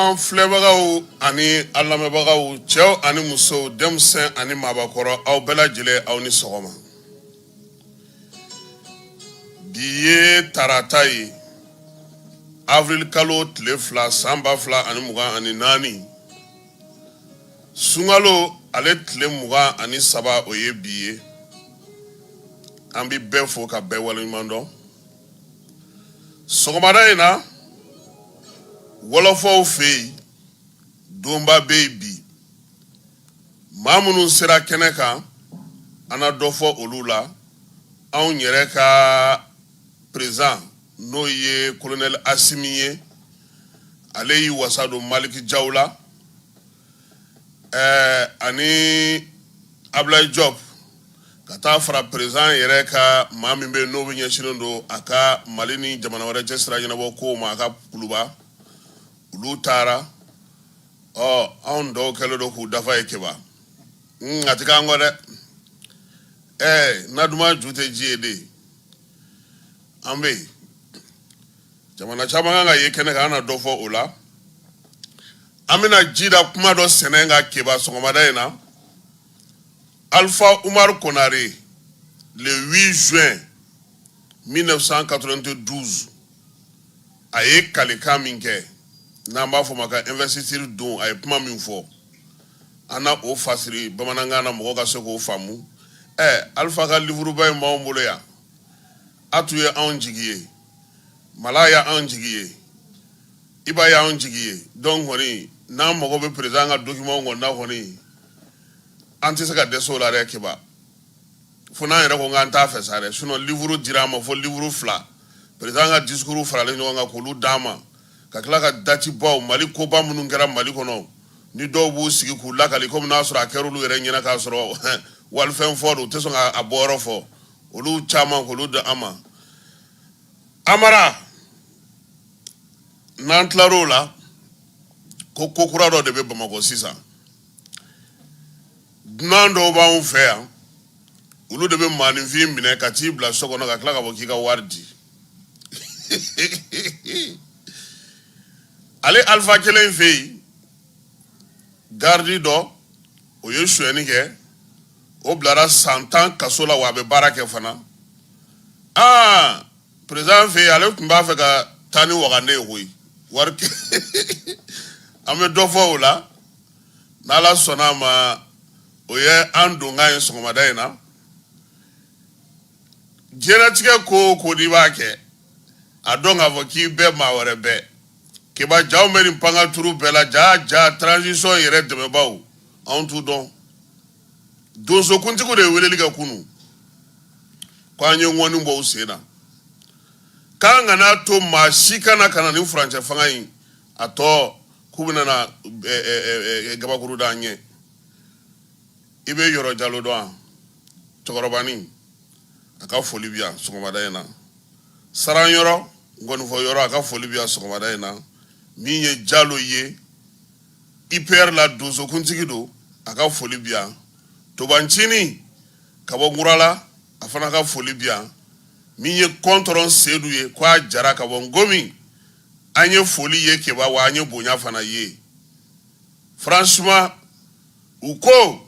An filɛbagaw ani an lamɛnbagaw cɛw ani musow denmisɛn ani maabakɔrɔ aw bɛɛ lajɛlen aw ni sɔgɔma. Bi ye tarata ye avril kalo tile 2 san 2024 sunkalo ale tile 23 o ye bi ye. An bi bɛɛ fo ka bɛɛ waleɲuman dɔn. Sɔgɔmada in na wɔlɔfɔw fɛ yen donba bɛ yen bi. Maa minnu sera kɛnɛ kan an na dɔ fɔ olu la. Anw yɛrɛ ka président n'o ye colonel Asimi ye, ale y'i wasa don Maliki Jawula ani Ablaye Diop ka taa fara président yɛrɛ ka maa min bɛ n'o bɛ ɲɛsinnen don a ka Mali ni jamana wɛrɛ cɛ sira ɲɛnabɔ ko ma a ka kuluba. Olu taara anw dɔw kɛlen don k'u dafa ye keba. A tɛ k'an kɔ dɛ. Na duman ju tɛ ji ye de. An bɛ yen. Jamana caman kan ka ye kɛnɛ kan an na dɔ fɔ o la. An bɛna ji da kuma dɔ sɛnɛ ka keba sɔgɔmada in na. Alpha Umar Konare le 8 juin 1992 a ye kalikan min kɛ n'an b'a fɔ ma ka investiture don a ye kuma min fɔ an na o fasiri bamanankan na mɔgɔ ka se k'o faamu. Alpha ka livre in b'anw bolo yan. A tun ye anw jigi ye, Mala y'anw jigi ye, Iba y'anw jigi ye. Donc kɔni n'an mago bɛ président ka document kɔni na kɔni an tɛ se ka dɛsɛ o la dɛ keba. Fo n'an yɛrɛ ko k'an t'a fɛ sa dɛ. Sinon livre dira an ma fo livre 2. Président ka discours faralen ɲɔgɔn kan k'olu d'an ma. Ka tila ka dati baw Mali koba minnu kɛra Mali kɔnɔ ni dɔw b'u sigi k'u lakali komi n'a sɔrɔ a kɛra olu yɛrɛ ɲɛna k'a sɔrɔ walifɛn fɔ don u tɛ sɔn k'a bɔ yɔrɔ fɔ. Olu caman k'olu di an ma. Amara n'an tilar'o la ko kura dɔ de bɛ Bamakɔ sisan. Dunan dɔw b'anw fɛ yan olu de bɛ maaninfin minɛ ka t'i bila so kɔnɔ ka tila ka fɔ k'i ka wari di. Ale Alpha kelen fɛ yen gardi dɔ o ye sonyɛni kɛ o bilara san 10 kaso la wa a bɛ baara kɛ fana. Président fɛ yen ale tun b'a fɛ ka taa ni wagande ye koyi. Wari an bɛ dɔ fɔ o la n'Ala sɔnna a ma o ye an donkan ye sɔgɔmada in na. Diɲɛlatigɛ ko o ko n'i b'a kɛ a dɔn k'a fɔ k'i bɛ maa wɛrɛ bɛɛ. Keba jaw bɛ nin panga turu bɛɛ la ja transition yɛrɛ dɛmɛbaw anw t'u dɔn. Donsokuntigiw de ye weleli kɛ kunu ko an ye ŋɔni bɔ u sen na. K'an kana to maa si kana ni furancɛ fanga in a tɔ k'u bɛna na gabakuru da an ɲɛ. I bɛ Yɔrɔ Jalo dɔn cɛkɔrɔbanin a ka foli bi yan sɔgɔmada in na. Saran Yɔrɔ Ngɔnifɔ Yɔrɔ a ka foli bi yan sɔgɔmada in na. Min ye Jalo ye IPR la donsokuntigi don a ka foli bi yan. Tobancini ka bɔ Ngurala a fana ka foli bi yan. Min ye Kɔntɔrɔn Sedu ye k'a jara ka bɔ Ngomi an ye foli ye keba wa an ye bonya fana ye. Franchement u ko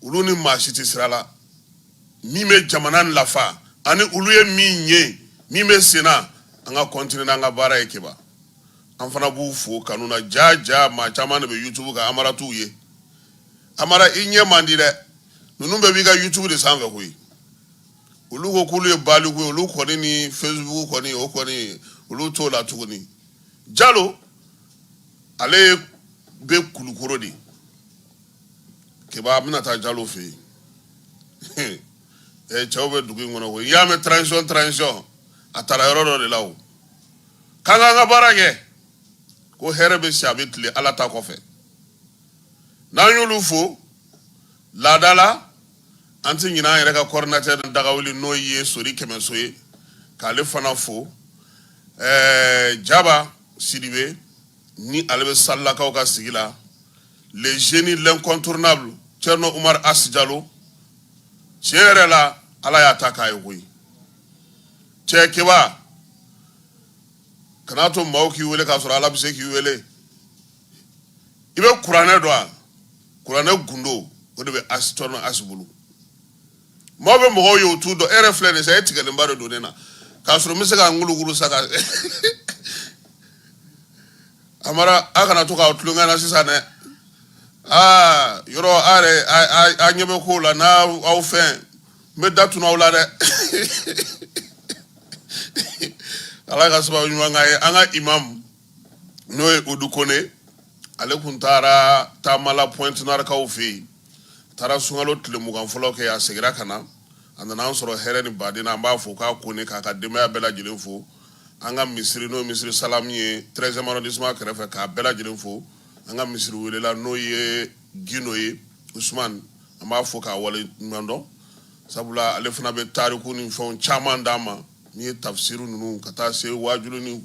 olu ni maa si tɛ sira la min bɛ jamana lafa ani olu ye min ye min bɛ senna an ka continuer n'an ka baara ye keba. An fana b'u fo kanu na ja maa caman de bɛ YouTube kan Amara t'u ye. Amara i ɲɛ man di dɛ. Ninnu bɛɛ b'i ka YouTube de sanfɛ koyi. Olu ko k'olu ye baliku ye olu kɔni ni Facebook kɔni o kɔni olu t'o la tuguni. Jalo ale bɛ Kulukoro de. Keba bɛna taa Jalo fɛ yen. Cɛw bɛ dugu in kɔnɔ koyi. I y'a mɛn transition a taara yɔrɔ dɔ de la o. K'an k'an ka baara kɛ ko hɛrɛ bɛ si a bɛ tile Ala ta kɔfɛ. N'an y'olu fo laada la an tɛ ɲinɛ an yɛrɛ ka coordinateur Dagawuli n'o ye Sori Kɛmɛso ye k'ale fana fo. Jaba Sidibe ni ale bɛ Salilakaw ka sigi la. Les génies l'incontournable Thierno Umar As Jalo tiɲɛ yɛrɛ la Ala y'a ta k'a ye koyi. Cɛ keba kana to maaw k'i wele k'a sɔrɔ Ala bɛ se k'i wele. ibe kurane do a kurane gundo o de be astorno asbulu mo be mo yo tu do reflene se etikale mbaro do nena ka suru misega nguluguru saka amara akana to ka otlunga na sisane yoro are a nyebe ko la na au fin me datu na wala de ala ka saba nyanga anga imam noe odukone ale kuntara tamala point na ka ofi tara sungalo tlemu kan folo ke ya segira kana andana soro hereni badina mba fo ka kone ka ka dema bela jilenfo anga misri no misri salamiye 13e arrondissement krefe ka bela jilenfo anga misri welela no ye ginoye Usman amba fo ka wale mando sabula ale fana be tariku ni fon chama ndama ni tafsiru nunu kata se wajulu ni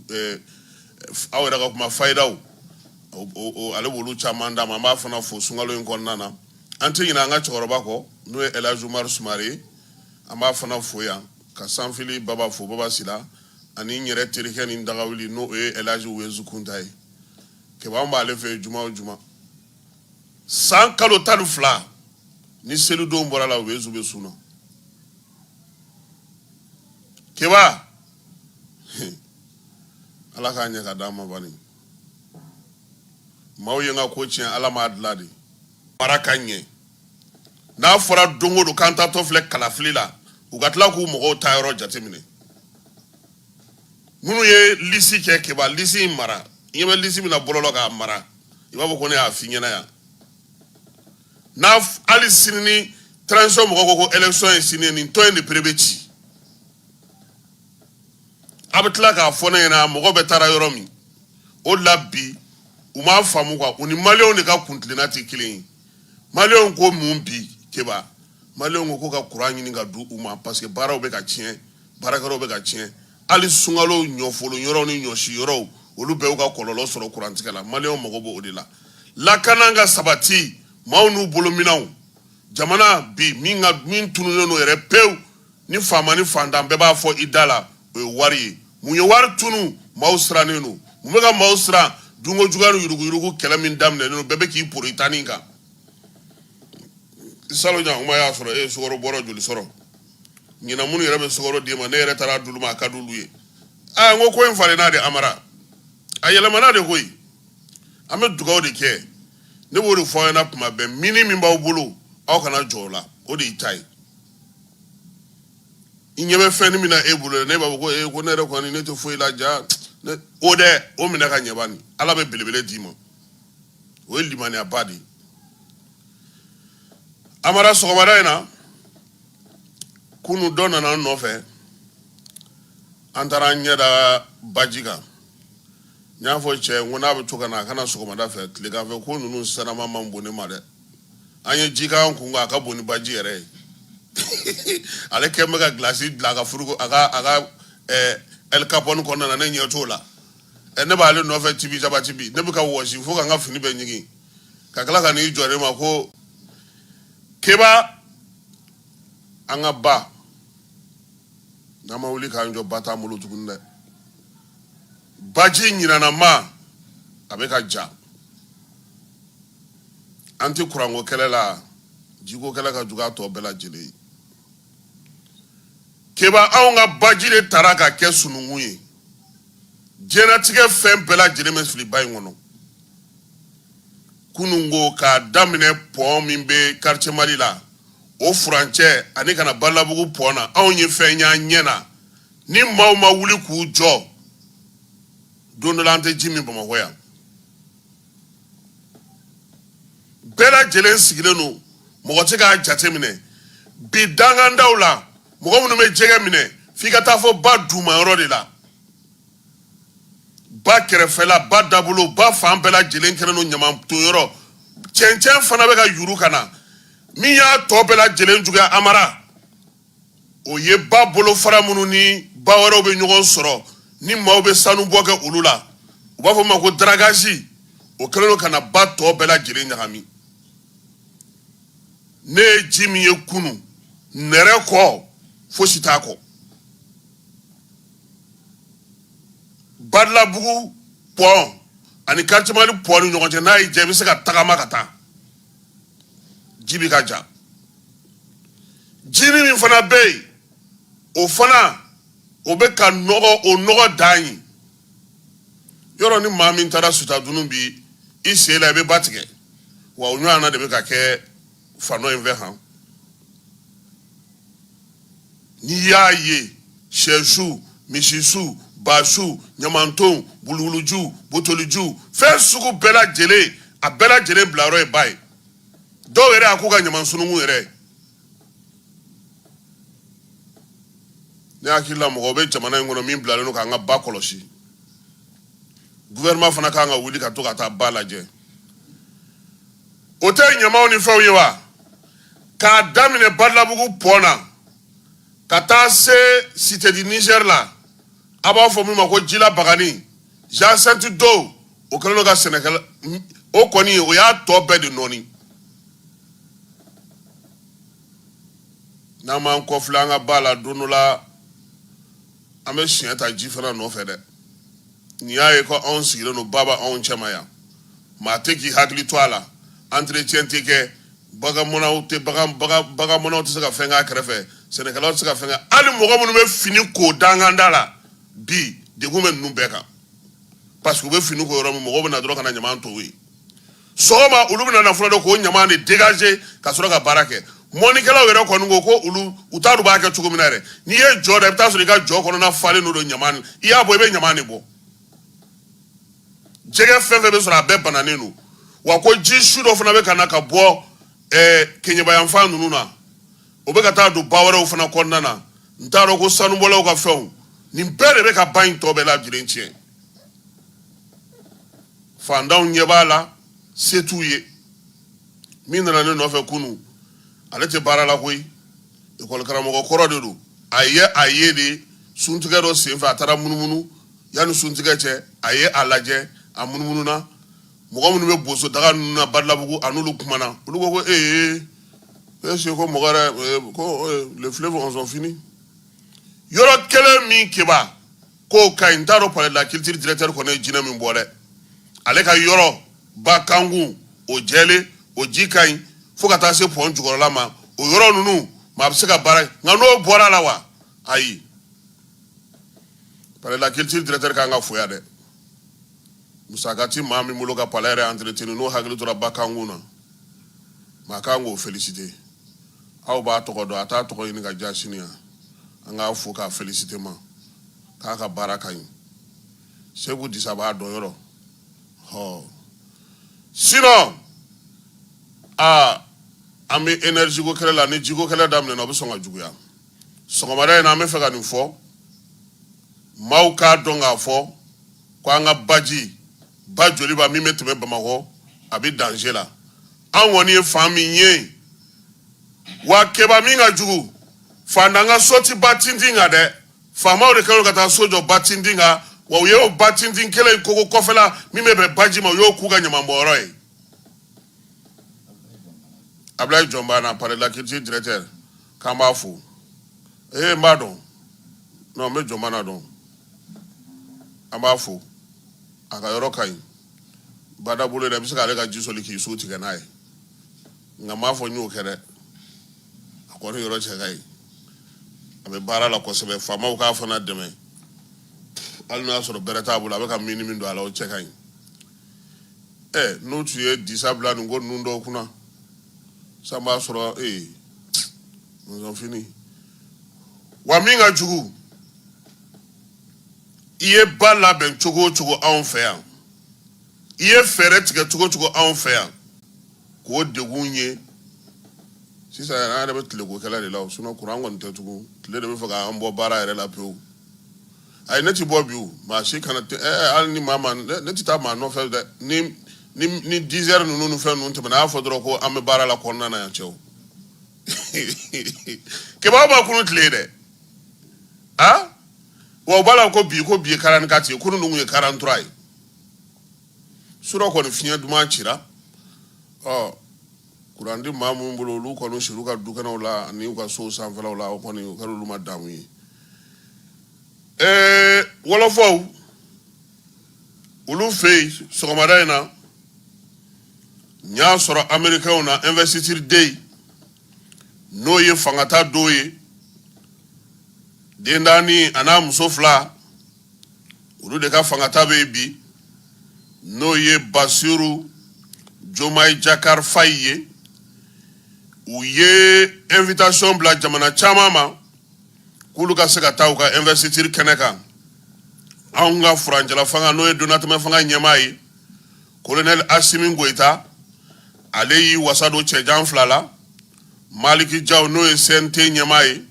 awera ka kuma faida o ale bolu chama ndama amba fana fo sungalo en konnana anti ina nga choroba ko no Elhadji Umar Sumare amba fana fo ya ka sanfili baba fo baba sila ani nyere terike ni ndagawili no Elhadji Uwezu Kuntaye ke ba mba le fe juma san kalo tanu fla ni selu do mbora la Uwezu be suno ke ba ala ka nya ka dama bani mawye nga ko cien ala ma adladi marakanye na fora dongo do kanta to fle kala flila ugatla ku mo tayro jatemine munu ye lisi ke ba lisi mara yebe lisi mina bololo ka mara iba ko ne afinye na ya na ali sinini transition mo ko election sinini to en prebechi abetla ka fona na mo go betara yoromi o labbi uma famu kwa uni malion ne ka kuntli na tikilin malion ko mumbi keba malion ko ka kurani nga du uma parce que bara obe ka chien bara ka obe ka chien ali sungalo nyofolo nyoro ni nyoshi yoro olu be ka kololo soro kurantikala malion mo go bo odila la kananga sabati maunu bolominaw jamana bi minga min tunu no ere pew ni fama ni fanda be ba fo idala o wari mu yo war tunu mausra nenu mu mega mausra dungo jugaru yurugu kelamin damne no bebe ki pour itaninga salo nya uma ya soro soro boro juli soro nyina munu yere be soro de ma ne tara duluma kaduluye ngoko en fale na de amara ayela mana de hoyi ame dugaw de ke ne wori fo na puma be mini mi ba bulu aw kana jola o de itai inyebe feni mina ebulu ne ba ko ne re ko ni ne to fo ila ja o de o mina ka nyebani ala be belebele dimo o limani abadi amara sogomara ina kunu dona na nofe antara nyeda bajiga nyafo che ngona be tuka na kana sogomada fe tliga fe ko nunu sana mama mbone mare anye jika nkunga aka boni baji ere ale kemega glasi blaga furugo aga El Capone kona na nye tola ene ba le nofe tv jabati bi ne buka wo si fo ka nga fini be nyigi kakala ka ni jore ma ko keba anga ba na mawuli ka njo bata mulu tukunde baji nyina na ma abeka ja anti kurango kelela jigo kela ka juga to bela jile keba aunga baji de taraka ke sununguye jenatige fem bela jile mesfili bayi ngono kunungo ka damine po mimbe quartier Malila o franche ani kana balabugu pona aunye fenya nyena ni mauma wuli ku jo donolante jimi bama hoya bela jelen sigileno mogote ka jatemine bidanga ndawla mogo munu me jege mine fika tafo ba duma yoro de la ba kerefela ba dabulo ba fan bela jelen kereno nyama to yoro chenchen fana be ka yuru kana mi ya to bela jelen juga amara o ye ba bolo fara munu ni ba woro be nyogon soro ni mawo be sanu boke ulula o ba fo mako dragaji o kereno kana ba to bela jelen nyami ne jimi ye kunu nere ko fositako badla bugu pon ani quartier mali poni ɲɔgɔn cɛ n'a y'i jɛ i bɛ se ka tagama ka taa ji bi ka ja jini min fana bɛ yen o fana o bɛ ka o nɔgɔ dan ye yɔrɔ ni maa min taara suta dunun bi i sen la i bɛ ba tigɛ wa o ɲɔgɔnna de bɛ ka kɛ fanɔ in fɛ han n'i y'a ye sɛsu misisu basu ɲamanton bululuju botoliju fɛn sugu bɛɛ lajɛlen a bɛɛ lajɛlen bilayɔrɔ ye ba ye dɔw yɛrɛ a k'u ka ɲamansunungu yɛrɛ ne hakili la mɔgɔw bɛ jamana in kɔnɔ min bilalen don k'an ka ba kɔlɔsi gouvernement fana kan ka wuli ka to ka taa ba lajɛ o tɛ ɲamaw ni fɛnw ye wa k'a daminɛ Badalabugu pont na ka taa se Cité du Niger la a b'a fɔ min ma ko Jila Bagani Jean Saint Do o kɛlen don ka Sɛnɛgali o kɔni o y'a tɔ bɛɛ de nɔɔni n'an m'an kɔfilɛ an ka ba la don dɔ la an bɛ siɲɛ ta ji fana nɔfɛ dɛ n'i y'a ye ko anw sigilen don baba anw cɛma yan maa tɛ k'i hakili to a la entretien tɛ kɛ baganmɔnaw tɛ se ka fɛn k'a kɛrɛfɛ sɛnɛkɛlaw tɛ se ka fɛn kɛ hali mɔgɔ minnu bɛ fini ko danganda la bi degun bɛ ninnu bɛɛ kan parce que u bɛ fini ko yɔrɔ min mɔgɔw bɛ na dɔrɔn ka na ɲaman to yen sɔgɔma olu bɛ na nafolo dɔ k'o ɲaman de dégager ka sɔrɔ ka baara kɛ mɔnikɛlaw yɛrɛ kɔni ko ko olu u t'a dɔn u b'a kɛ cogo min na yɛrɛ n'i ye jɔ da i bɛ taa sɔrɔ i ka jɔ kɔnɔna falen don ɲaman i y'a bɔ i bɛ ɲaman de bɔ jɛgɛ fɛn fɛn bɛ sɔrɔ a bɛɛ bananen don wa ko ji su dɔ fana bɛ ka na ka bɔ keɲɛbayanfan ninnu na o bɛ ka taa don ba wɛrɛw fana kɔnɔna na n t'a dɔn ko sanubɔlaw ka fɛnw nin bɛɛ de bɛ ka ba in tɔ bɛɛ lajɛlen tiɲɛ fantanw ɲɛ b'a la se t'u ye min nana ne nɔfɛ kunun ale tɛ baara la koyi ekɔli karamɔgɔ kɔrɔ de don a ye de suntigɛ dɔ senfɛ a taara munumunu yanni suntigɛ cɛ a ye a lajɛ a munumunu na mɔgɔ minnu bɛ boso daga ninnu na Badalabugu a n'olu kumana olu ko est-ce que ko mɔgɔ yɛrɛ ko les fleuves ont fini yɔrɔ kelen min kiba k'o ka ɲi n t'a dɔn palais de la culture directeur kɔni ye jinɛ min bɔ dɛ ale ka yɔrɔ ba kankun o jɛlen o ji ka ɲi fo ka taa se pont jukɔrɔla ma o yɔrɔ ninnu maa bɛ se ka baara nka n'o bɔra la wa ayi palais de la culture directeur kan ka foya dɛ musaka ti maa min bolo ka palais yɛrɛ entretenu n'o hakili tora ba kankun na maa kan k'o féliciter aw b'a tɔgɔ dɔn a t'a tɔgɔ ɲini ka diya sini yan an k'a fo k'a féliciter ma k'a ka baara ka ɲi Seku Disa b'a dɔn yɔrɔ sinon an bɛ énergie ko kɛlɛ la ni jiko kɛlɛ daminɛna o bɛ sɔn ka juguya sɔgɔmada in na an bɛ fɛ ka nin fɔ maaw k'a dɔn k'a fɔ ko an ka baji ba joliba min bɛ tɛmɛ Bamakɔ a bɛ danger la an kɔni ye fan min ye wa kɛba min ka jugu fantan ka so ti ba tintin kan dɛ faamaw de kɛlen ka taa so jɔ ba tintin kan wa u ye o ba tintin kelen in koko kɔfɛla min bɛ bɛn baji ma u y'o k'u ka ɲamanbɔnyɔrɔ ye Ablaye Jɔn b'a na palais de la culture directeur k'an b'a fo n b'a dɔn non n bɛ Jɔn na dɔn an b'a fo a ka yɔrɔ ka ɲi Badabolo yɛrɛ i bɛ se k'ale ka ji soli k'i so tigɛ n'a ye nka n m'a fɔ n y'o kɛ dɛ a kɔni yɔrɔ cɛ ka ɲi a bɛ baara la kosɛbɛ faamaw k'a fana dɛmɛ hali n'o y'a sɔrɔ bɛrɛ t'a bolo a bɛ ka min don a la o cɛ ka ɲi n'o tun ye disa bila nin ko ninnu dɔw kunna san b'a sɔrɔ nous fini wa min ka jugu i ye ba labɛn cogo o cogo anw fɛ yan i ye fɛɛrɛ tigɛ cogo o cogo anw fɛ yan k'o degun ye sisan an yɛrɛ bɛ tilekokɛla de la o sinon courant kɔni tɛ tugun tile de bɛ fɛ k'an bɔ baara yɛrɛ la pewu ayi ne ti bɔ bi o maa si kana hali ni maa ne ti taa maa nɔfɛ dɛ ni 10 heures ninnu ni fɛn ninnu tɛmɛna a y'a fɔ dɔrɔn ko an bɛ baara la kɔnɔna na yan cɛw kebaw ma kunu tile dɛ wa u b'a la ko bi ye 44 ye kunu ninnu ye 43 ye surɔ kɔni fiɲɛ duman cira kuran di maa minnu bolo olu kɔni sir'u ka dukɛnɛw la ani u ka sow sanfɛlaw la o kɔni o kɛra olu ma damu ye wɔlɔfɔw ulu fei sogomada ina nya soro Americain na investiture day no ye fangata doye dendani ana muso fla ulu de ka fangata be no ye Basiru Jomai Jakar Faye ou ye invitation bla jamana chamama kulu ka seka taw ka investiture keneka anga franjala fanga no ye donatema fanga nyamai colonel Assimi Goita aleyi wasado chejan flala Maliki Jaw no ye sente nyamai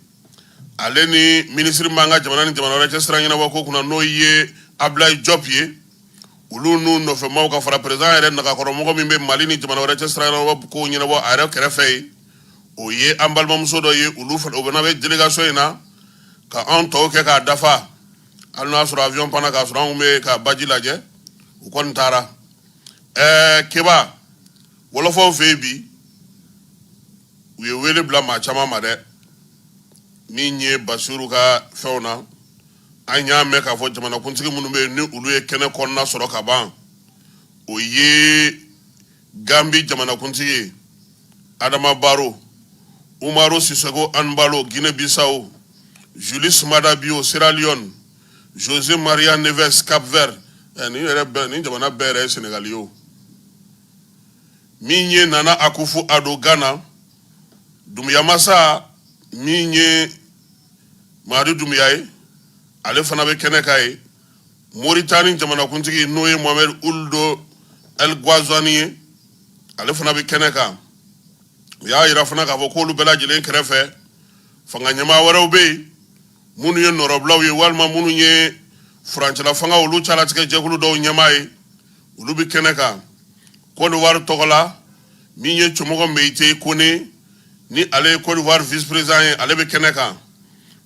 aleni ministre manga jamana ni jamana registra nyana wako kuna no ye Ablaye Diop ye ulu nu no fe mawka fara president ere naka koromo mimbe Mali ni jamana registra nyana wako ko nyana wo are kerefe o ye ambal mamsodo ye ulu fa obana be delegation ina ka anto ke ka dafa alna sur avion pana ka sur ngume ka baji laje u kon tara keba wala fo febi we wele bla ma chama made minye Basiru ka fewna anya me ka fo jamana kuntigi munu be ni ulu e kene konna soro ka ban o ye Gambi jamana kuntigi Adama Barrow Umaro Sissoco Anbalo Guinée Bissau Julius Maada Bio Sierra Leone José Maria Neves Cap Vert ni jamana bere Sénégal yo minye Nana Akufo-Addo Ghana Doumbouya Massa minye Madi Doumbouya ale fana be kenekaye Mauritanie jamana kuntigi Noye Mohamed Ould El Ghazouani ale fana be keneka ya ira fana ka fo ko lu bela jelen krefe fanga nyama waraw be munu ye noroblaw ye walma munu ye franchla fanga ulu chala tike jekulu do nyamaye ulu bi keneka ko do war togola mi ye chumogo meite kone ni ale ko do war vice président ale be keneka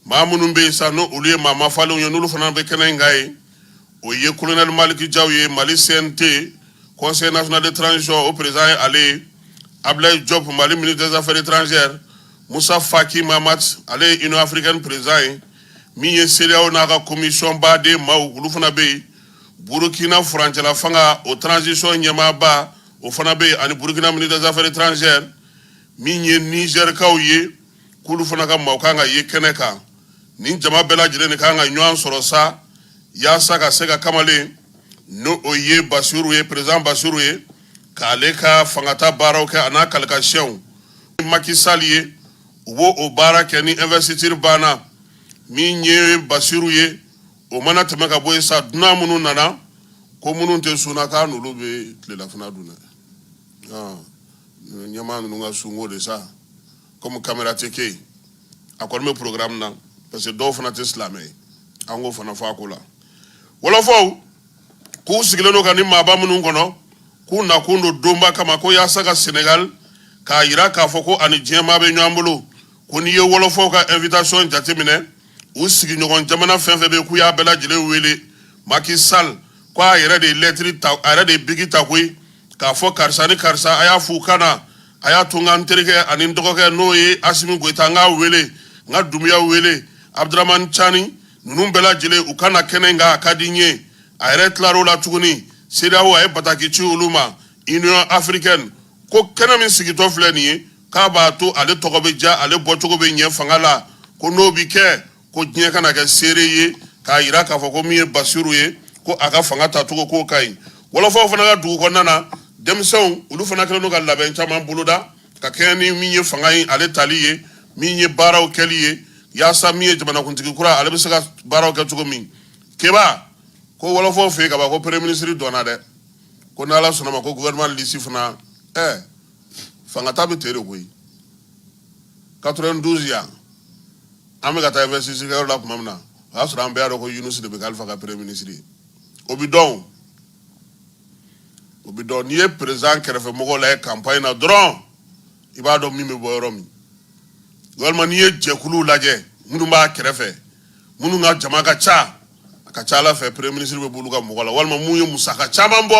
ma munu be sa no ulu ye mama falu ye nulu fana be kenengaye o ye colonel Maliki Jaw ye Mali CNT Conseil national de transition au président ale Ablaye Diop Mali ministre des affaires étrangères Moussa Faki Mahamat ale Union africaine président mi ye CEDEAO na ka commission bade maw ulu fana be Burkina Francala fanga o transition nyama ba o fana be ani Burkina ministre des affaires étrangères mi ye Niger kawye kulu fana ka maw kanga ye keneka ni jama bela jire kanga nywan soro sa ya saka seka kamale no oye Basiru ye président Basiru ye kale ka fangata baraw ke ana kalkasyon Macky Sall ye wo o bara ke ni investiture bana minye Basiru ye o mana teme ka boy sa duna munu nana ko munu te suna ka no lobe le la fana duna nyama no nga sungo de ça comme caméra teke akon me programme na parce que do fana te islamé ango fana fa ko la wala fo ku sigileno ka ni maba munu ngono kuna kundo domba kama ko ya saka Senegal ka ira ka foko ani jema be nyambulu kuni ye wolofo ka invitation jatemine usigi nyogon jamana fenfe be ku ya bela jile wele Macky Sall kwa ira de lettre ta ira de bigita kwi ka fo karsani karsa aya fukana aya tunga nterike ani ndoko ke noye Assimi Goita nga wele nga Doumbouya wele Abdurrahman Chani nunum bela jile ukana kenenga akadinye ira claro la tuguni CEDEAO ay bataki ci uluma Union africaine ko kana min sigito fleni ka ba to ale togobe ja ale botogo be nye fangala ko no bi ke ko nye kana ke sereye ka ira ka fo ko mi Basiru ye ko aga fangata to ko kai wala fo fana ga du ko nana demson ulu fana kala no ga laben chama buluda ka keni mi nye fangai ale taliye mi nye baraw keliye ya sa mi jabana kuntigi kura ale be saka baraw ke to ko mi keba ko wala fo fe ka ba ko premier ministre dona de ko nala sonama ko gouvernement lisi fana fangata be tere koy 92 ya amega ta investisseur ka la kumamna asura ambe ado ko Yunus de Alpha ka premier ministre obidon ni e président kerefe mogo la campagne na dron ibado mi me boyoromi gouvernement ni e jekulu laje munu ma kerefe munu nga jama ka cha akachala fe premier ministre be buluka mogola walma muye musaka chamambo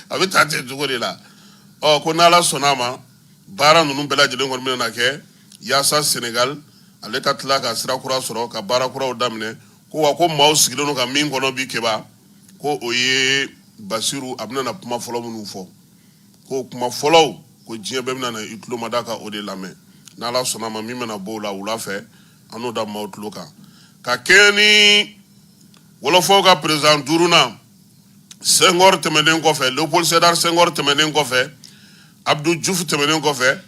abitate jugori la ko nala sonama bara nunu bela jelen ngor mina ke yasa Senegal ale ka tla ka sira kura soro ka bara kura o damne ko wa ko maaw sigilen no ka min kono bi keba ko oye Basiru abna na kuma folo munu fo ko kuma folo ko jiye be na itulo madaka o de lame na la sona ma mi mena bo la wula fe anu da mautlo ka keni wala fo ka president duruna Senghor temenen ko fe Leopold Sédar Senghor temenen ko fe Abdou Diouf temenen ko fe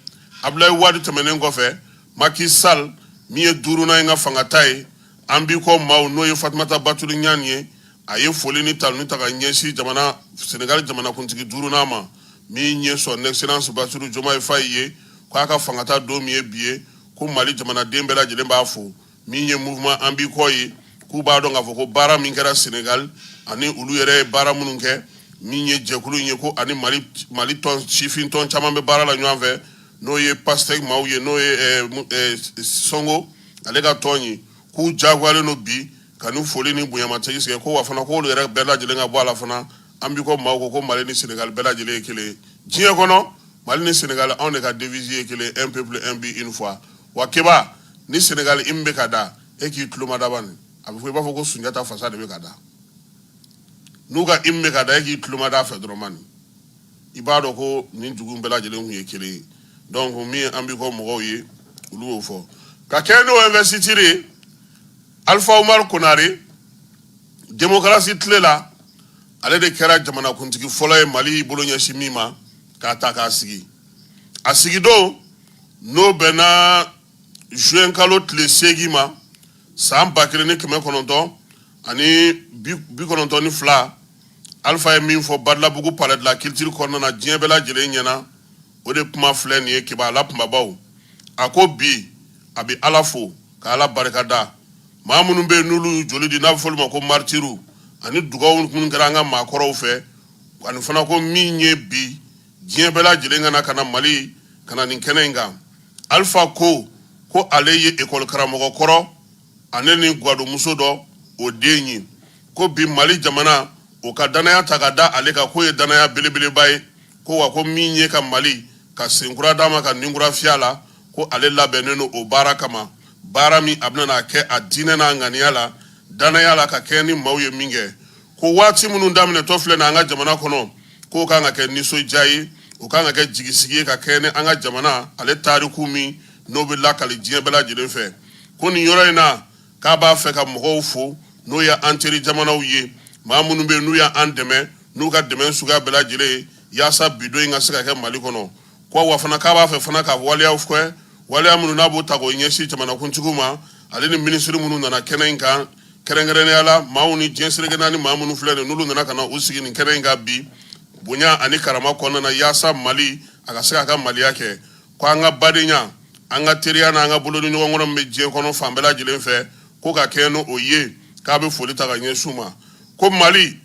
Abdoulaye Wade temenen ko fe Macky Sall mi e duruna nga fangatai ambi ko maw no ye Fatmata Batuli nyanye aye foli ni tal ni taka nyesi jamana Senegal jamana kuntigi duruna ma mi nye son excellence Bassirou Diomaye Faye ko aka fangata do mi e biye ko Mali jamana dembela jelemba fo mi nye mouvement ambi ko yi ku ba do nga fo ko bara min kera Senegal ani ulu yere bara mununke mi nye jekulu nye ko ani Mali ton chifin ton chama be bara la nywanve no ye Pastef maw ye no ye Songo alega toni ku jagwale no bi kanu foli ni buya mategi se ko wafana ko yere bela jelenga bwala fana ambi ko maw ko Mali ni Senegal bela jele kele jiye kono Mali ni Senegal on ka diviser kele un peuple un but une fois wa keba ni Senegal imbe kada e ki tluma dabane abi fo ba fo ko Sunjata fasade be kada nuga imme kada e ki tluma da fe dromani ibado ko ni jugu bela jele hu kele donc mi ambi ko mo yi ulu fo ka keno university Alpha Omar Konare démocratie tlela ale de kera jamana kuntigi folo e Mali bolonya shimima ka taka asigi do no bena juin kalo tle segima sam bakire ne keme kononto ani bi kononto ni fla Alpha e min fo badla bugu palais de la culture korna diembela jele nyana o de kuma fle ni ke ba la puma bawo akobi abi alafo ka ala barkada mamunu be nulu joli di na fol mako martiru ani dugaw kun garanga makoro fe kan fana ko minye bi diembela jele ngana kana Mali kana nin kenenga Alpha ko aleye école karamo koro aneni gwado musodo o denyi ko bi Mali jamana o ka danaya tagada ale ka ko ye danaya belebele bay ko wa ko minye ka Mali ka senkura dama ka ningura fiala ko ale labeneno o barakama barami abna na ke adine na nganiala danaya la ka keni mawye minge ko wati munu ndamne tofle na anga jamana kono ko ka nga ke niso jayi o ka nga ke jigisigi ka keni anga jamana ale tariku mi no be la kali diebela jile fe ko ni yoro ina ka ba fe ka mo fo no ya anteri jamana uye mamunu be nu ya andeme nu ka deme suga bela jile yasa bido inga sika ke Mali kono kwa wafana ka ba fe fana ka wale afkwe wale amunu na bo tago nyeshi jamana kunchuguma ale ni ministre munu na kenenga kerengere ala mauni jensire genani mamunu flere nulu na kana usigi ni kenenga bi bunya ani karama kona na yasa Mali akasika ka Mali yake kwa anga badenya anga teriana anga buloni no ngono meje kono fambela jile fe ko ka keno oye ka be foli taga nyesuma ko Mali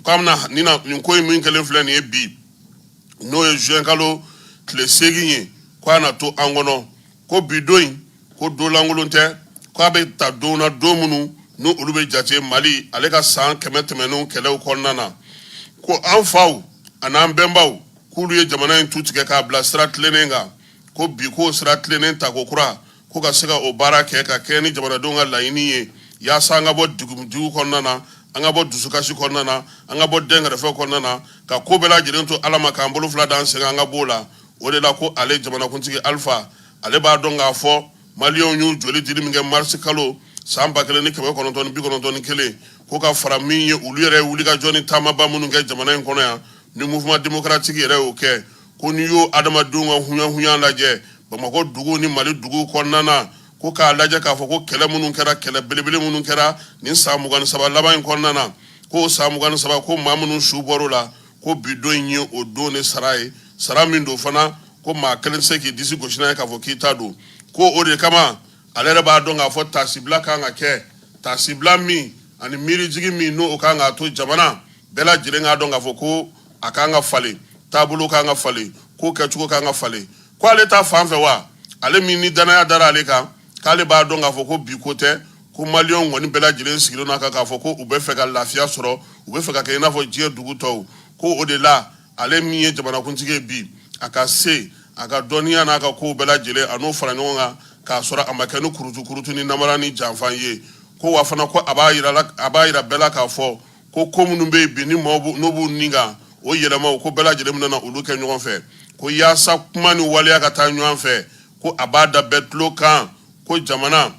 kamna nina nkoy min kele flere ni bi no ye juin kalo tle seginye kwa na to angono ko bidoin ko dolangolonte ko abe ta dona domunu no ulube jate Mali ale ka san kemetemenu kele ko nana ko anfaw anan bembaw kulu ye jamana en tutike ka bla strat lenenga ko bi ko strat lenen ta ko kura ko ka sega o barake ka keni jamana donga laini ye ya sanga bo dugu ko nana anga bo dusukasi ko nana anga bo dengre fe ko nana ka ko bela jirento alama ka mbolo fla dan senga anga bola o de la ko ale jamana kuntigi Alpha ale ba donga fo Malion yu joli diri minge marsi kalo samba kele ni kebe kononton bi kononton kele ko ka fara minye ulu yere uli ka joni tama ba munu nge jamana en kono ya ni mouvement démocratique yere oke ko ni yo adama dunga hunya laje ba mako dugu ni Mali dugu konnana ko ka laje ka fo ko kele munu kera kele belebele munu kera ni samu gan saba laba en konnana ko samu gan saba ko mamunu shuboro la ko bido nyi o do ne sarai saramindo fana ko ma kelen seki disi goshina ka fo kitado ko ode kama alere ba donga fo tasibla kanga ke tasibla mi ani miri jigi mi no o kanga to jamana bela jirenga donga fo ko akanga fale tabulu kanga fale ko kechuko kanga fale ko ale ta fanfe wa ale mi ni dana ya dara ale ka kale ba donga fo ko bikote ko Malion woni bela jiren sigiro na ka fo ko ube fe ka lafia soro ube fe ka ke na fo jie dugu to ko ode la ale mi ye jamana kuntige bi aka se aka donia na aka ko bela jile ano fara nyonga ka sora amakenu kurutu ni namara ni janfan ye ko wa fana ko abayira bela ka fo ko komunu be bi ni mo no bu ninga o yelema ko bela jele na ulu ke ɲɔgɔn fɛ ko yasa kuma ni waliya ka taa ɲɔgɔn fɛ ko abada betlo kan ko jamana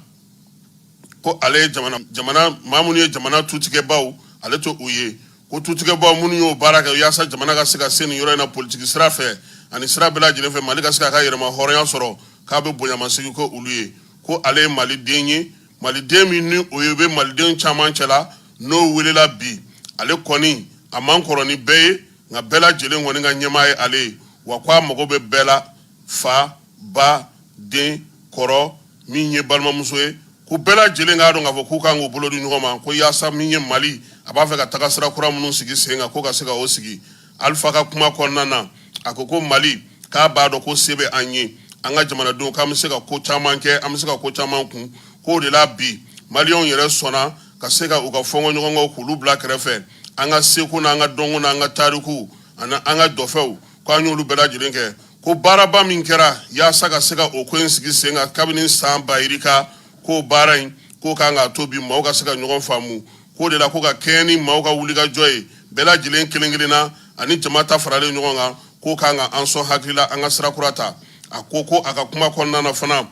ko ale jamana mamunu ye jamana tutige baw ale to uye ko tutige baw munu yo baraka yasa jamana ka se ka sen yoro na politique sira fɛ ani sira bela jele fɛ mali ka se ka yɛrɛma hɔrɔnya sɔrɔ k'a bɛ bonyamasegi ko ulu ye ko ale mali den ye mali den min ni o ye be mali den caman cɛla n'o welela bi ale kɔni a man kɔrɔ ni bɛɛ ye nka bɛɛ lajɛlen kɔni ka ɲɛmaa ye ale ye wa ko a mago bɛ bɛɛ la fa ba den kɔrɔ min ye balimamuso ye ko bɛɛ lajɛlen k'a dɔn k'a fɔ k'u kan k'u bolo di ɲɔgɔn ma ko yaasa min ye mali a b'a fɛ ka taga sira kura minnu sigi sen kan ko ka se ka o sigi alifa ka kuma kɔnɔna na a ko mali k'a b'a dɔn ko se bɛ an ye an ka jamanadenw k'an bɛ se ka ko caman kɛ an bɛ se ka ko caman kun k'o de la bi maliyɛnw yɛrɛ sɔnna ka se ka u ka fɔnkɔ ɲɔgɔnw k'olu bila kɛrɛfɛ an ka seko n'an ka dɔnko n'an ka tarikuw ani an ka dɔfɛw k'an y'olu bɛɛ lajɛlen kɛ ko baaraba min kɛra yaasa ka se ka o ko in sigi sen kan kabini san bayirika k'o baara in k'o kan k'a to bi maaw ka se ka ɲɔgɔn faamu k'o de la ko ka kɛɲɛ ni maaw ka wulikajɔ ye bɛɛ lajɛlen kelen kelenna ani jama ta faralen ɲɔgɔn kan k'o kan ka an sɔn hakili la an ka sira kura ta a ko a ka kuma kɔnɔna na fana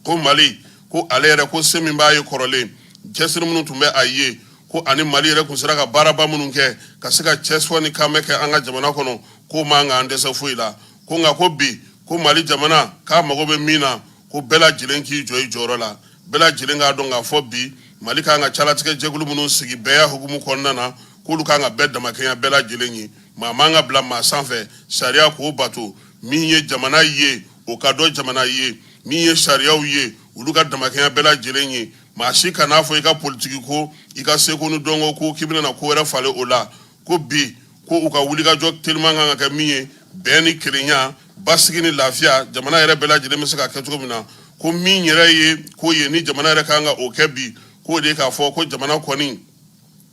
ko mali ko ale yɛrɛ ko se min b'a ye kɔrɔlen cɛsiri minnu tun bɛ a ye ko ani mali yɛrɛ kun sera ka baaraba minnu kɛ ka se ka cɛsifɔ ni kan bɛ kɛ an ka jamana kɔnɔ k'o man kan dɛsɛ foyi la ko nka ko bi ko mali jamana k'a mago bɛ min na ko bɛɛ lajɛlen k'i jɔ i jɔyɔrɔ la bɛɛ lajɛlen k'a dɔn k'a fɔ bi mali kan ka calatigɛ jɛkulu minnu sigi bɛɛ hukumu kɔnɔna na k'olu kan ka bɛɛ damakɛɲɛ bɛɛ lajɛlen ye maa man ka bila maa sanfɛ sariya k'o bato min ye jamana ye o ka dɔn jamana ye min ye sariyaw ye olu ka damakɛɲɛ bɛɛ lajɛlen ye maa si kan'a fɔ i ka politiki ko i ka seko ni dɔnko ko k'i bɛna ko wɛrɛ falen o la ko bi ko u ka wulikajɔ teliman kan ka kɛ min ye bɛn ni kelenya basigi ni lafiya jamana yɛrɛ bɛɛ lajɛlen bɛ se ka kɛ cogo min na ko min yɛrɛ ye ko ye ni jamana yɛrɛ kan ka o kɛ bi k'o de k'a fɔ ko jamana kɔni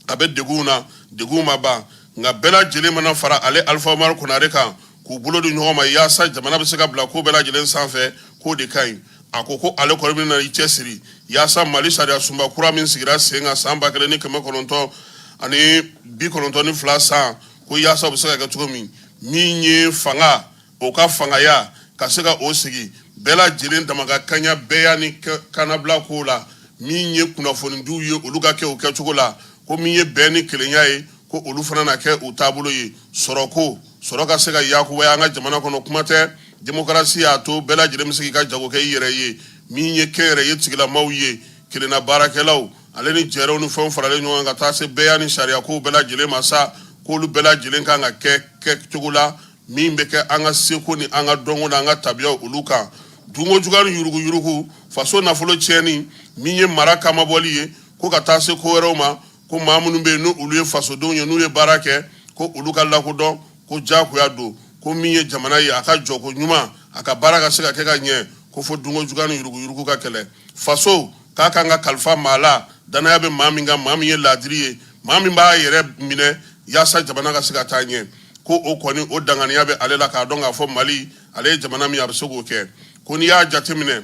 a bɛ degun na degun ma ban nka bɛɛ lajɛlen mana fara ale alifa umaru konare kan k'u bolo di ɲɔgɔn ma yaasa jamana bɛ se ka bila ko bɛɛ lajɛlen sanfɛ k'o de ka ɲi a ko ale kɔni bɛna i cɛsiri yaasa mali sariya sunba kura min sigira sen kan san 1992 san ko yaasa o bɛ se ka kɛ cogo min ye fanga o ka fangaya ka se ka o sigi bɛɛ lajɛlen dama ka kaɲa bɛɛ y'a ni kanabila ko la min ye kunnafonidiw ye olu ka kɛ o kɛcogo la ko min ye bɛn ni kelenya ye ko olu fana na kɛ u taabolo ye sɔrɔ ka se ka yakubaya an ka jamana kɔnɔ kuma tɛ démocratie y'a to bɛɛ lajɛlen bɛ se k'i ka jago kɛ i yɛrɛ ye min ye kɛnyɛrɛ ye tigilamaw ye kelenna baarakɛlaw ale ni jɛrɛw ni fɛnw faralen ɲɔgɔn kan ka taa se bɛɛ y'a ni sariya kow bɛɛ lajɛlen ma sa k'olu bɛɛ lajɛlen kan ka kɛ cogo la min bɛ kɛ an ka seko ni an ka dɔnko ni an ka tabiyaw olu kan dunko juguya ni yuruguyurugu faso nafolo tiɲɛni min ye mara kamabɔli ye ko ka taa se ko wɛrɛw ma ko maa minnu bɛ yen n'olu ye fasodenw ye n'u ye baara kɛ ko olu ka lakodɔn ko diyagoya don ko min ye jamana ye a ka jɔ ko ɲuman a ka baara ka se ka kɛ ka ɲɛ ko fo dunko juguya ni yuruguyurugu ka kɛlɛ faso k'a kan ka kalifa maa la danaya bɛ maa min kan maa min ye laadiri ye maa min b'a yɛrɛ minɛ yaasa jamana ka se ka taa ɲɛ ko o kɔni o danganiya bɛ ale la k'a dɔn k'a fɔ mali ale ye jamana min a bɛ se k'o kɛ ko n'i y'a jateminɛ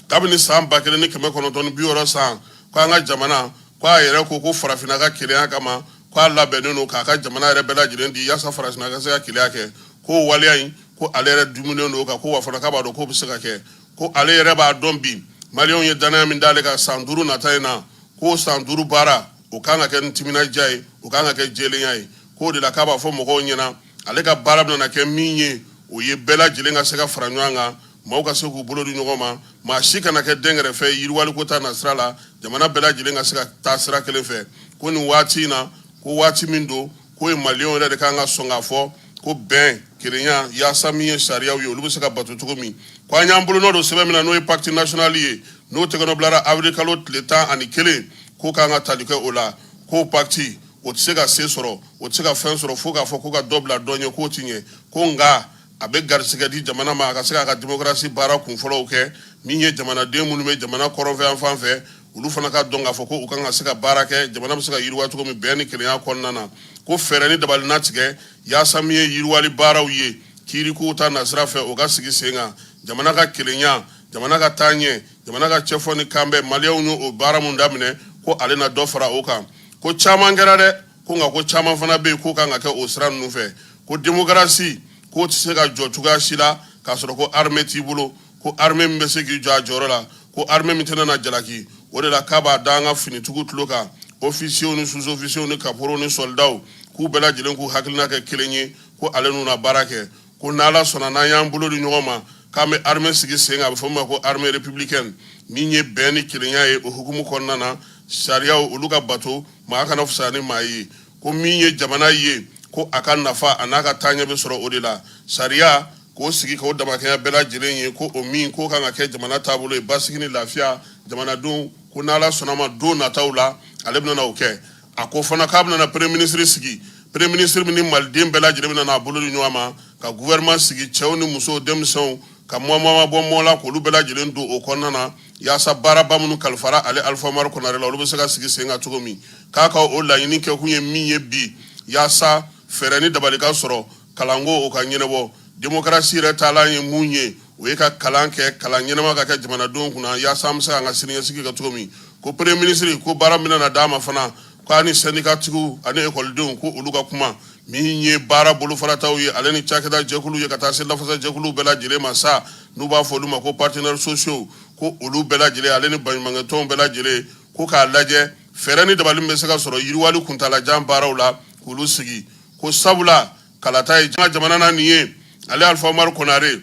kabini san 1960 san ko an ka jamana ko a yɛrɛ ko farafinna ka kelenya kama ko a labɛnnen don k'a ka jamana yɛrɛ bɛɛ lajɛlen di yaasa farafinna ka se ka kelenya kɛ ko waleya in ko ale yɛrɛ dumunen don kan ko wa fana k'a b'a dɔn k'o bɛ se ka kɛ ko ale yɛrɛ b'a dɔn bi maliyɛnw ye danaya min d'ale kan san 5 nata in na ko san 5 baara o kan ka kɛ ni timinadiya ye o kan ka kɛ jɛlenya ye k'o de la k'a b'a fɔ mɔgɔw ɲɛna ale ka baara bɛna kɛ min ye o ye bɛɛ lajɛlen ka se ka fara ɲɔgɔn kan maaw ka se k'u bolo di ɲɔgɔn ma maa si kana kɛ dɛnkɛrɛfɛ yiriwaliko ta na sira la jamana bɛɛ lajɛlen ka se ka taa sira kelen fɛ ko nin waati in na ko waati min don ko ye maliyɛnw yɛrɛ de kan ka sɔn k'a fɔ ko bɛn kelenya yaasa min ye sariyaw ye olu bɛ se ka bato cogo min ko an y'an bolo nɔ don sɛbɛn min na n'o ye pacte national ye n'o tɛgɛnɔ bilara avril kalo tile 11 k'o kan ka tali kɛ o la k'o pacte o tɛ se ka se sɔrɔ o tɛ se ka fɛn sɔrɔ fo k'a fɔ ko ka dɔ bila dɔ ɲɛ k'o ti ɲɛ ko nka a bɛ garisɛgɛ di jamana ma a ka se k'a ka démocratie baara kunfɔlɔw kɛ min ye jamanaden minnu bɛ jamana kɔrɔnfɛ yan fan fɛ olu fana ka dɔn k'a fɔ ko u kan ka se ka baara kɛ jamana bɛ se ka yiriwa cogo min bɛn ni kelenya kɔnɔna na ko fɛɛrɛ ni dabali natigɛ yaasa min ye yiriwali baaraw ye kiirikow ta nasira fɛ o ka sigi sen kan jamana ka kelenya jamana ka tanye jamana ka chefoni kambe maliya nyu o bara mun damine ko ale na dɔ fara o kan ko caman kɛra dɛ ko nka ko caman fana bɛ yen ko kan ka kɛ o sira ninnu fɛ ko démocratie ko tɛ se ka jɔ cogoya si la k'a sɔrɔ ko armée t'i bolo ko armée min bɛ se k'i jɔ a jɔyɔrɔ la ko armée min tɛna na jalaki o de la k'a b'a da an ka finitigiw tulo kan officiers ni sous-officiers ni caporaux ni soldats k'u bɛɛ lajɛlen k'u hakilina kɛ kelen ye ko ale n'u na baara kɛ ko n'Ala sɔnna n'an y'an bolo di ɲɔgɔn ma k'an bɛ armée sigi sen kan a bɛ fɔ min ma ko armée républicaine min ye bɛn ni kelenya ye o hukumu kɔnɔna na sariyaw olu ka bato maa kana fisaya ni maa ye ko min ye jamana ye ko a ka nafa a n'a ka taaɲɛ bɛ sɔrɔ o de la sariya k'o sigi k'o damakɛnya bɛɛ lajɛlen ye ko o min k'o kan ka kɛ jamana taabolo ye basigi ni lafiya jamanadenw ko n'Ala sɔnna ma don nataw la ale bɛna o kɛ a ko fana k'a bɛna premier ministre sigi premier ministre min ni maliden bɛɛ lajɛlen bɛna n'a bolo di ɲɔgɔn ma ka gouvernement sigi cɛw ni musow denmisɛnw ka mɔmɔ bɔ mɔ la k'olu bɛɛ lajɛlen don o kɔnɔna na yaasa baaraba minnu kalifara ale Alpha Umaru Konare la olu bɛ se ka sigi sen kan cogo min k'a ka o laɲini kɛ kun ye min ye bi yaasa fɛɛrɛ ni dabali ka sɔrɔ kalanko o ka ɲɛnabɔ démocratie yɛrɛ taalan ye mun ye o ye ka kalan kɛ kalan ɲɛnama ka kɛ jamanadenw kunna yaasa an bɛ se ka an ka siniɲɛsigi kɛ cogo min ko premier ministre ko baara min na d'a ma fana ko ani syndicat tigiw ani ekɔlidenw ko olu ka kuma min ye baara bolofarataw ye ale ni cakɛda jɛkulu ye ka taa se lafasa jɛkulu bɛɛ lajɛlen ma sa n'u b'a fɔ olu ma ko partenaires sociaux ko olu bɛɛ lajɛlen ale ni baɲumankɛtɔnw bɛɛ lajɛlen ko k'a lajɛ fɛɛrɛ ni dabali bɛ se ka sɔrɔ yiriwali kuntalajan baaraw la k'olu sigi ko sabula kalata ye jamana na nin ye ale Alpha Umaru Konare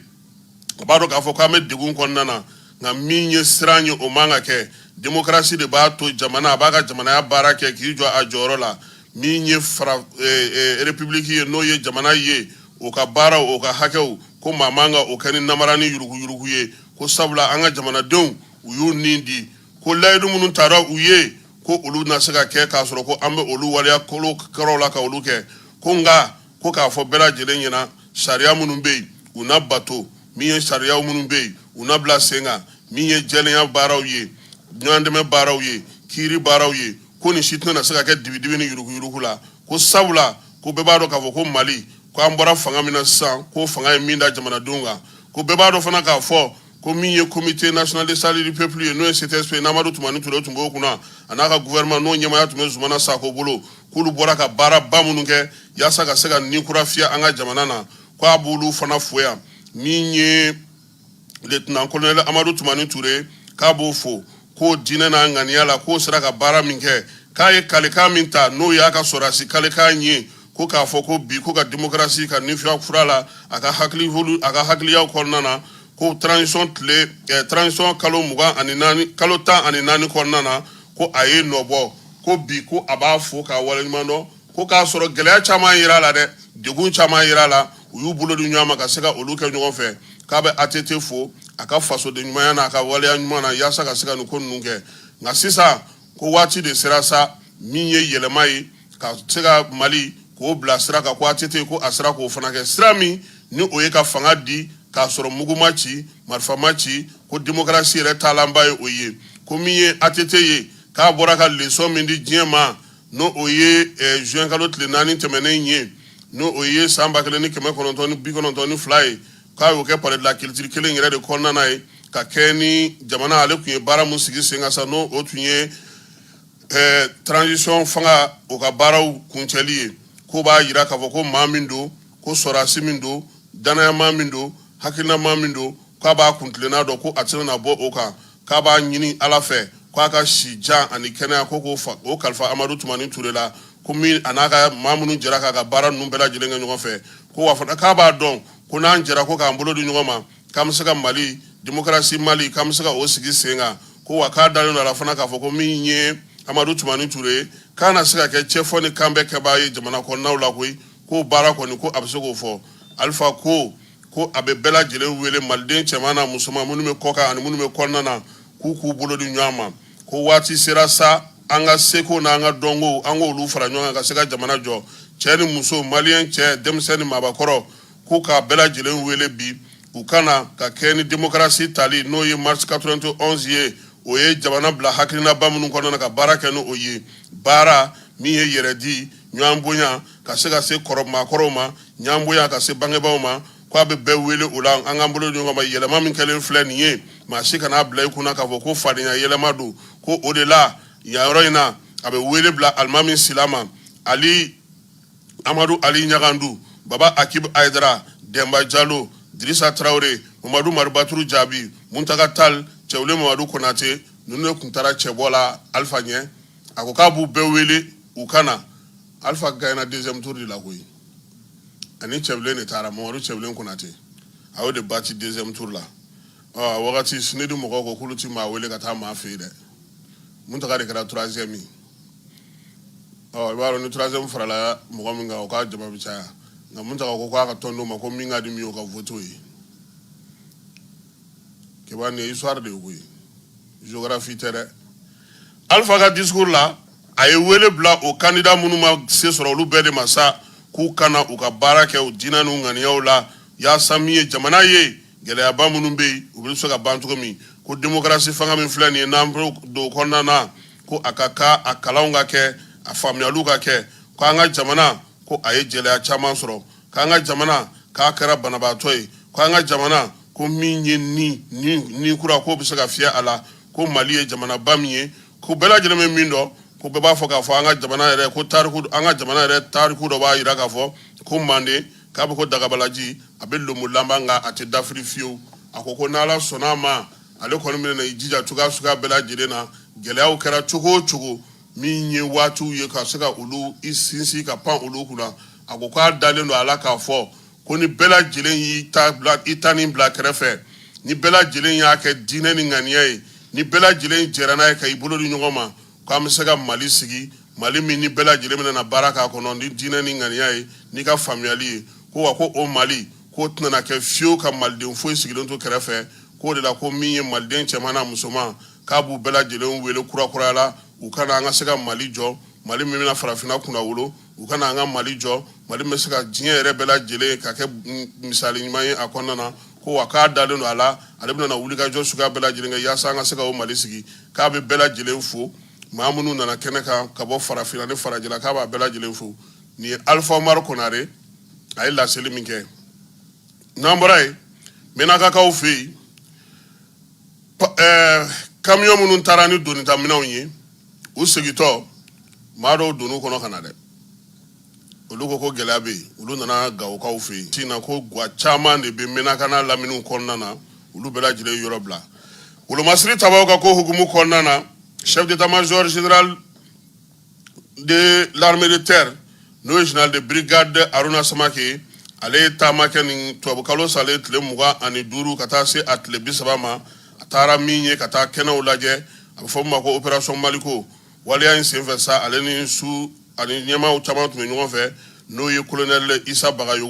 a b'a dɔn k'a fɔ k'an bɛ degun kɔnɔna na nka min ye siran ye o man ka kɛ démocratie de b'a to jamana a b'a ka jamanaya baara kɛ k'i jɔ a jɔyɔrɔ la min ye république ye n'o ye jamana ye o ka baaraw o ka hakɛw ko maa man ka o kɛ ni namara ni yurugu ye ko sabula an ka jamanadenw u y'u nin di ko layidu minnu taara u ye ko olu na se ka kɛ k'a sɔrɔ ko an bɛ olu waleya kɔrɔw la ka olu kɛ ko nka ko k'a fɔ bɛɛ lajɛlen ɲɛna sariya minnu bɛ yen u na bato min ye sariyaw minnu bɛ yen u na bila sen kan min ye jɛlenya baaraw ye ɲɔgɔn dɛmɛ baaraw ye kiiri baaraw ye ko nin si tɛna se ka kɛ dibidibi ni yurugu la ko sabula ko bɛɛ b'a dɔn k'a fɔ ko Mali ko an bɔra fanga min na sisan ko fanga ye min da jamanadenw kan ko bɛɛ b'a dɔn fana k'a fɔ ko min ye comité national de salut du peuple ye n'o ye CTSP n'Amadu Tumani Ture tun b'o kunna a n'a ka gouvernement n'o ɲɛmaya tun bɛ Zumana Sako bolo k'olu bɔra ka baaraba minnu kɛ yaasa ka se ka nin kura fiyɛ an ka jamana na ko a b'olu fana fo yan min ye lieutenant colonel Amadu Tumani Ture k'a b'o fo ko diinɛ n'a ŋaniya la k'o sera ka baara min kɛ k'a ye kalikan min ta n'o y'a ka sɔrɔdasi kalikan ye ko k'a fɔ ko bi ko ka démocratie ka nifiya fura la a ka hakiliyaw kɔnɔna na ko transition kalo 14 kɔnɔna na ko a ye nɔbɔ ko bi ko a b'a fo k'a waleɲuman dɔn ko k'a sɔrɔ gɛlɛya caman yera a la dɛ degun caman yera a la u y'u bolo di ɲɔgɔn ma ka se ka olu kɛ ɲɔgɔn fɛ k'a bɛ ATT fo a ka fasoden ɲumanya n'a ka waleya ɲuman na yaasa ka se ka nin ko ninnu kɛ nka sisan ko waati de sera sa min ye yɛlɛma ye ka se ka Mali k'o bila sira kan ko ATT ko a sera k'o fana kɛ sira min ni o ye ka fanga di k'a sɔrɔ mugu ma ci marifa ma ci ko démocratie yɛrɛ taalanba ye o ye ko min ye ATT ye k'a bɔra ka leçon min di diɲɛ ma n'o o ye juin kalo tile 4 tɛmɛnen ye n'o o ye san 1992 ye k'a y'o kɛ palais de la culture kelen yɛrɛ de kɔnɔna na ye ka kɛ ni jamana ale tun ye baara mun sigi sen kan sa n'o o tun ye transition fanga o ka baaraw kuncɛli ye ko b'a jira k'a fɔ ko maa min don ko sɔrɔdasi min don danayama min don hakilinama min don k'a b'a kuntilenna dɔn ko a tɛna na bɔ o kan k'a b'a ɲini Ala fɛ k'a ka si jan ani kɛnɛya ko k'o kalifa Amadu Tumani Ture la ko min a n'a ka maa minnu jɛra k'a ka baara ninnu bɛɛ lajɛlen kɛ ɲɔgɔn fɛ ko wa fana k'a b'a dɔn ko n'an jɛra ko k'an bolo di ɲɔgɔn ma k'an bɛ se ka Mali démocratie Mali k'an bɛ se ka o sigi sen kan ko wa k'a dalen don a la fana k'a fɔ ko min ye Amadu Tumani Ture k'a na se ka kɛ cɛfɔ ni kan bɛɛ kɛbaa ye jamana kɔnɔnaw la koyi k'o baara kɔni ko a bɛ se k'o fɔ Alpha ko a bɛ bɛɛ lajɛlen wele maliden cɛman n'a musoman minnu bɛ kɔkan ani minnu bɛ kɔnɔna na k'u bolo di ɲɔgɔn ma ko waati sera sa an ka seko n'an ka dɔnko an k'olu fara ɲɔgɔn kan ka se ka jamana jɔ cɛ ni muso maliyɛn cɛ denmisɛn ni maabakɔrɔ ko k'a bɛɛ lajɛlen wele bi u kana ka kɛ ni démocratie tali n'o ye mars 91 ye o ye jamana bila hakilinaba minnu kɔnɔna na ka baara kɛ n'o ye baara min ye yɛrɛdi ɲɔgɔn bonya ka se maakɔrɔw ma ɲɔgɔn bonya ka se bangebaaw ma ko a bɛ bɛɛ wele o la an k'an bolo di ɲɔgɔn ma yɛlɛma min kɛlen filɛ nin ye maa si kana bila i kunna k'a fɔ ko fadenya yɛlɛma don ko o de la yan yɔrɔ in na a bɛ wele bila alimami sila ma ali amadu ali ɲagandu baba akib ayidara denba jalo dirisa tarawele mamadu maribaturu jaabi muntaka tal cɛwule mamadu konate ninnu de tun taara cɛbɔ la alifa ɲɛ a ko k'a b'u bɛɛ wele u ka na alifa gagna deuxième tour de la koyi ani cɛwule de taara mamadu cɛwule konate a y'o de bati deuxième tour la wagati sinidi mɔgɔw ko k'olu ti maa wele ka taa maa fɛ yen dɛ muntaka de kɛra troisième ye i b'a dɔn ni troisième farala mɔgɔ min kan o ka jama bɛ caya nka muntaka ko k'a ka tɔn d'o ma ko min ka di min ye o ka vote o ye kiba nin ye histoire de ye koyi géographie tɛ dɛ alifa ka discours la a ye wele bila o candidat minnu ma se sɔrɔ olu bɛɛ de ma sa k'u kana u ka baara kɛ o diinɛ n'u ŋaniyaw la yaasa min ye jamana ye gɛlɛyaba minnu bɛ yen u bɛ se ka ban cogo min ko démocratie fanga min filɛ nin ye n'an bɛ don o kɔnɔna na ko a ka kan a kalanw ka kɛ a faamuyaliw ka kɛ ko an ka jamana ko a ye gɛlɛya caman sɔrɔ k'an ka jamana k'a kɛra banabaatɔ ye ko an ka jamana ko min ye ni kura k'o bɛ se ka fiyɛ a la ko mali ye jamanaba min ye ko bɛɛ lajɛlen bɛ min dɔn ko bɛɛ b'a fɔ k'a fɔ an ka jamana yɛrɛ ko tariku an ka jamana yɛrɛ tariku dɔ b'a jira k'a fɔ ko manden k'a bɛ ko dagabalaji a bɛ lomo laban nka a tɛ dafiri fiyewu a ko n'ala sɔnna a ma ale kɔni bɛ na i jija cogoya suguya bɛɛ lajɛlen na gɛlɛyaw kɛra cogo o cogo min ye waatiw ye ka se ka olu i sinsin ka pan olu kunna a ko k'a dalen don a la k'a fɔ ko ni bɛɛ lajɛlen y'i ta nin bila kɛrɛfɛ ni bɛɛ lajɛlen y'a kɛ diinɛ ni ŋaniya ye ni bɛɛ lajɛlen jɛra n'a ye ka i bolo di ɲɔgɔn ma k'an bɛ se ka mali sigi mali min ni bɛɛ lajɛlen bɛna baara k'a kɔnɔ ni diinɛ ni ŋaniya ye n'i ka faamuyali ye ko wa ko o mali k'o tɛna kɛ fiyewu ka maliden foyi sigilen to kɛrɛfɛ k'o de la ko min ye maliden cɛman n'a musoman k'a b'u bɛɛ lajɛlen wele kurakuraya la u kana an ka se ka mali jɔ mali min bɛna farafinna kunna wolo u kana an ka mali jɔ mali min bɛ se ka diɲɛ yɛrɛ bɛɛ lajɛlen ka kɛ misali ɲuman ye a kɔnɔna na ko wa k'a dalen don a la ale bɛna wulikajɔ suguya bɛɛ lajɛlen kɛ yaasa an ka se ka o mali sigi k'a bɛ bɛɛ lajɛlen fo maa minnu nana kɛnɛ kan ka bɔ farafinna ni farajɛla k'a b'a bɛɛ lajɛlen fo nin ye alifa umaru konare a ye laseli min kɛ n'an bɔra yen mɛnakakaw fɛ yen kamiyon minnu taara ni donita minɛnw ye u segitɔ maa dɔw donn'u kɔnɔ ka na dɛ olu ko gɛlɛya bɛ yen olu nana gawokaw fɛ yen tin na ko guwa caman de bɛ mɛnakana laminiw kɔnɔna na olu bɛɛ lajɛlen yɔrɔ bila wolomasiri tabaw ka ko hukumu kɔnɔna na chef d'état-major général de l'armée de terre n'o ye général de brigade Aruna Samake ale ye taama kɛ nin tubabukalo salen tile 25 ka taa se a tile 30 ma a taara min ye ka taa kɛnɛw lajɛ a bɛ fɔ min ma ko opération Maliko waleya in senfɛ sa ale ni su ani ɲɛmaaw caman tun bɛ ɲɔgɔn fɛ n'o ye colonel Isa Bagayogo